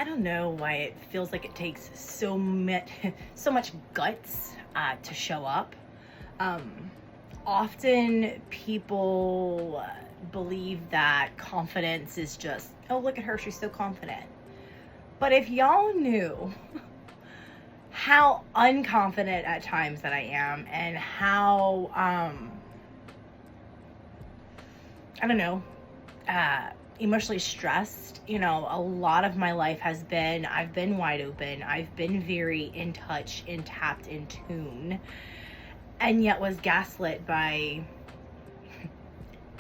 I don't know why it feels like it takes so much guts to show up. Often people believe that confidence is just, oh, look at her, she's so confident. But if y'all knew how unconfident at times that I am, and how, I don't know, emotionally stressed, a lot of my life has been, I've been wide open, I've been very in touch, in tapped, in tune, and yet was gaslit by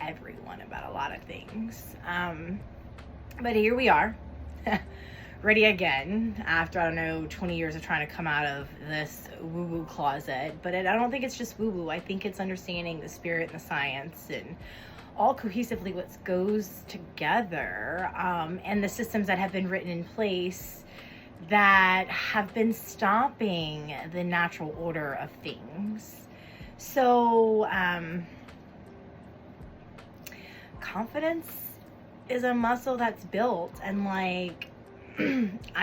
everyone about a lot of things. But here we are, ready again after, I don't know, 20 years of trying to come out of this woo-woo closet. But I don't think it's just woo-woo. I think it's understanding the spirit and the science and all cohesively what goes together, and the systems that have been written in place that have been stopping the natural order of things. So, confidence is a muscle that's built, and I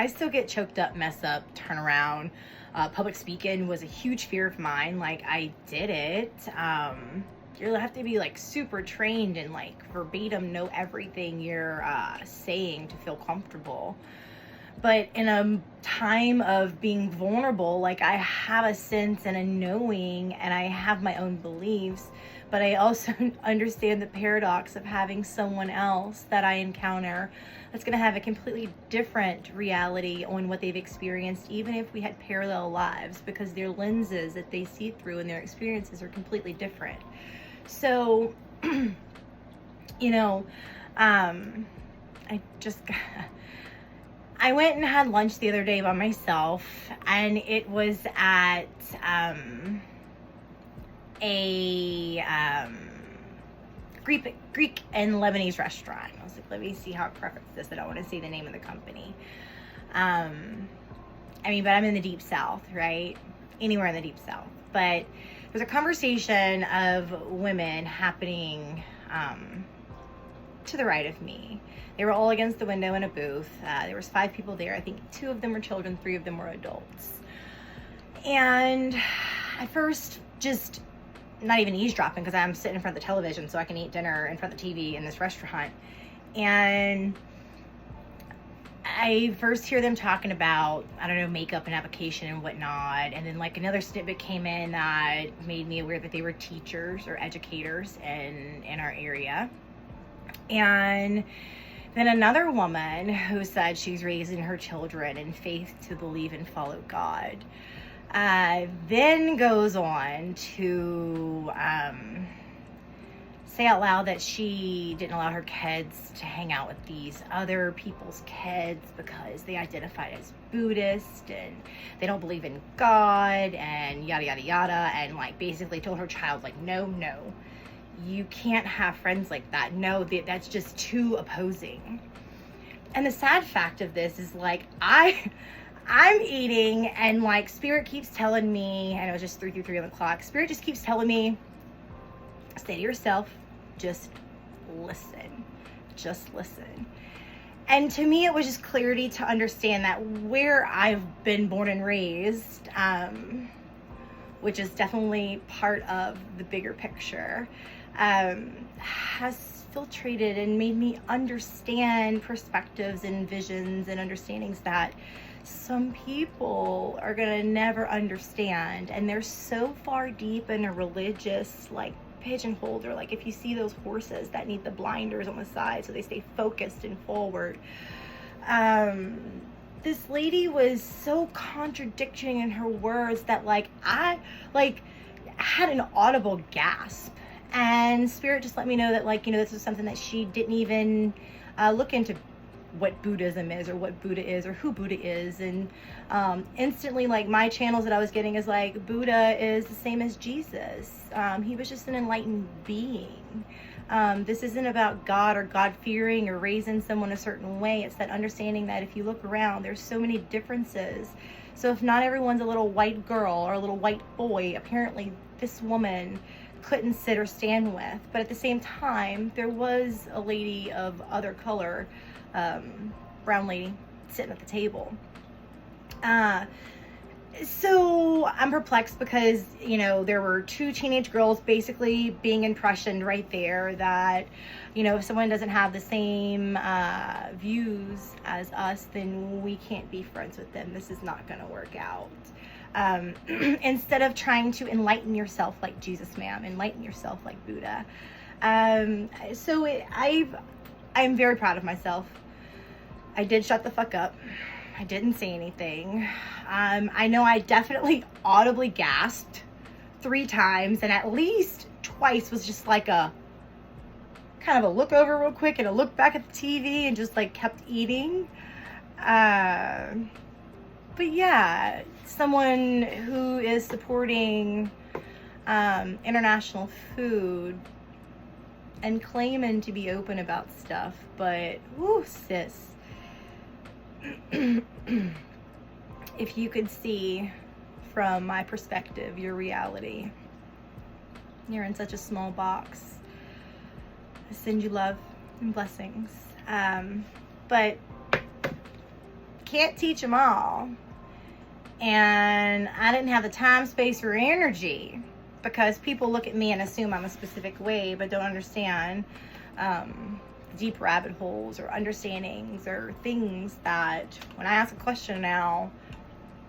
still get choked up, mess up, turn around. Public speaking was a huge fear of mine. I did it. You have to be super trained and verbatim know everything you're saying to feel comfortable. But in a time of being vulnerable, I have a sense and a knowing, and I have my own beliefs, but I also understand the paradox of having someone else that I encounter that's going to have a completely different reality on what they've experienced, even if we had parallel lives, because their lenses that they see through and their experiences are completely different. So, I went and had lunch the other day by myself, and it was at a Greek and Lebanese restaurant. I was like, let me see how I preface this. I don't want to say the name of the company. But I'm in the deep south, right? Anywhere in the deep south. But there's a conversation of women happening to the right of me. They were all against the window in a booth. There was 5 people there. I think 2 of them were children, 3 of them were adults. And at first, just not even eavesdropping, because I'm sitting in front of the television so I can eat dinner in front of the TV in this restaurant. And I first hear them talking about, makeup and application and whatnot. And then another snippet came in that made me aware that they were teachers or educators in our area. And then another woman who said she's raising her children in faith to believe and follow God. Then goes on to say out loud that she didn't allow her kids to hang out with these other people's kids because they identified as Buddhist and they don't believe in God and yada yada yada, and basically told her child no, you can't have friends like that. No, that's just too opposing. And the sad fact of this is I'm eating, and spirit keeps telling me, and it was just 3 o'clock, spirit just keeps telling me, stay to yourself, just listen. And to me, it was just clarity to understand that where I've been born and raised, which is definitely part of the bigger picture, has filtrated and made me understand perspectives and visions and understandings that some people are gonna never understand. And they're so far deep in a religious pigeonholed, or if you see those horses that need the blinders on the side so they stay focused and forward. This lady was so contradicting in her words that I had an audible gasp, and spirit just let me know that this was something that she didn't even look into what Buddhism is or what Buddha is or who Buddha is. And instantly my channels that I was getting is Buddha is the same as Jesus. He was just an enlightened being. This isn't about God or God-fearing or raising someone a certain way. It's that understanding that if you look around, there's so many differences. So if not everyone's a little white girl or a little white boy, apparently this woman couldn't sit or stand with. But at the same time, there was a lady of other color, brown lady, sitting at the table. So I'm perplexed because, you know, there were two teenage girls basically being impressioned right there that, you know, if someone doesn't have the same views as us, then we can't be friends with them. This is not going to work out. Instead of trying to enlighten yourself like Jesus, ma'am, enlighten yourself like Buddha. I'm very proud of myself. I did shut the fuck up. I didn't say anything. I know I definitely audibly gasped 3 times, and at least twice was just like a kind of a look over real quick and a look back at the TV and just like kept eating. But yeah, someone who is supporting international food and claiming to be open about stuff, but whoo, sis. If you could see from my perspective your reality, you're in such a small box. I send you love and blessings, but can't teach them all. And I didn't have the time, space, or energy, because people look at me and assume I'm a specific way but don't understand deep rabbit holes or understandings or things that when I ask a question now,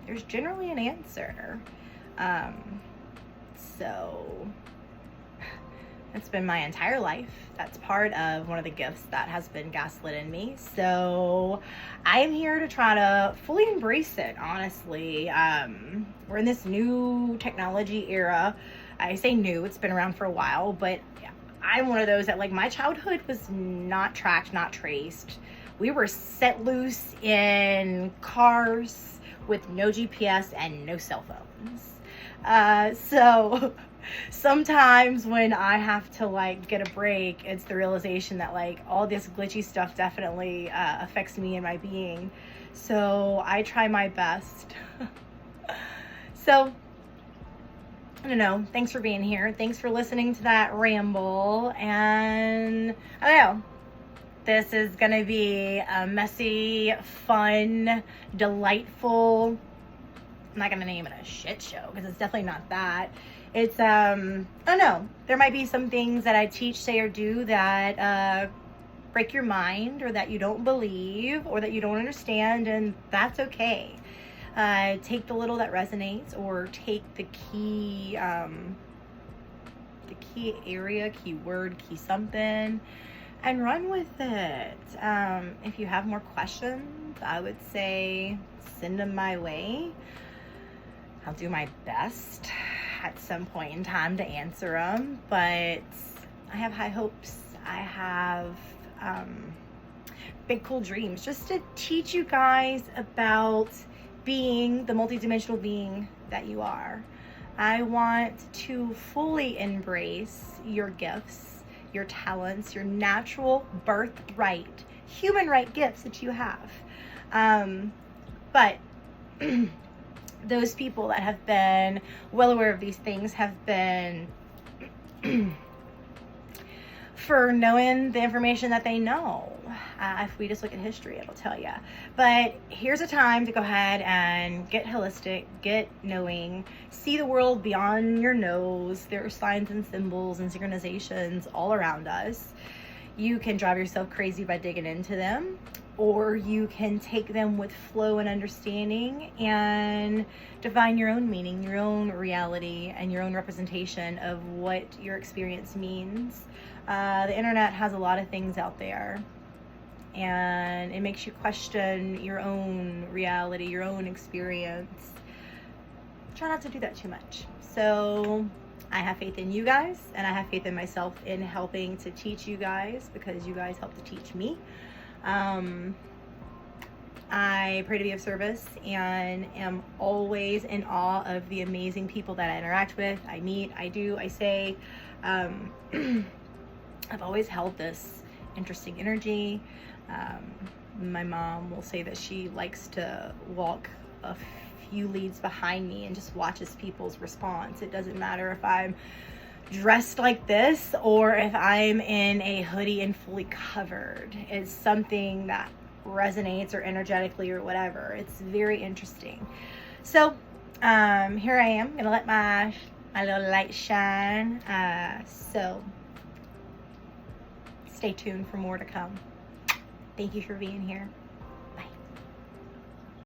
there's generally an answer. So it's been my entire life. That's part of one of the gifts that has been gaslit in me. So I am here to try to fully embrace it, honestly. We're in this new technology era. I say new, it's been around for a while, but I'm one of those that, like, my childhood was not tracked, not traced. We were set loose in cars with no GPS and no cell phones. So sometimes when I have to, like, get a break, it's the realization that, like, all this glitchy stuff definitely affects me and my being. So I try my best. So I don't know. Thanks for being here. Thanks for listening to that ramble. And I don't know. This is going to be a messy, fun, delightful. I'm not going to name it a shit show because it's definitely not that. It's, I don't know. There might be some things that I teach, say, or do that break your mind, or that you don't believe, or that you don't understand, and that's okay. Take the little that resonates, or take the key area, key word, key something, and run with it. If you have more questions, I would say send them my way. I'll do my best at some point in time to answer them, but I have high hopes. I have big cool dreams just to teach you guys about being the multidimensional being that you are. I want to fully embrace your gifts, your talents, your natural birthright, human right gifts that you have. But those people that have been well aware of these things have been for knowing the information that they know. If we just look at history, it'll tell you. But here's a time to go ahead and get holistic, get knowing, see the world beyond your nose. There are signs and symbols and synchronizations all around us. You can drive yourself crazy by digging into them, or you can take them with flow and understanding and define your own meaning, your own reality, and your own representation of what your experience means. The internet has a lot of things out there, and it makes you question your own reality, your own experience. Try not to do that too much. So I have faith in you guys, and I have faith in myself in helping to teach you guys, because you guys help to teach me. I pray to be of service and am always in awe of the amazing people that I interact with, I meet, I do, I say. I've always held this interesting energy. My mom will say that she likes to walk a few leads behind me and just watches people's response. It doesn't matter if I'm dressed like this or if I'm in a hoodie and fully covered. It's something that resonates or energetically or whatever. It's very interesting. So here I am gonna let my little light shine. So stay tuned for more to come. Thank you for being here.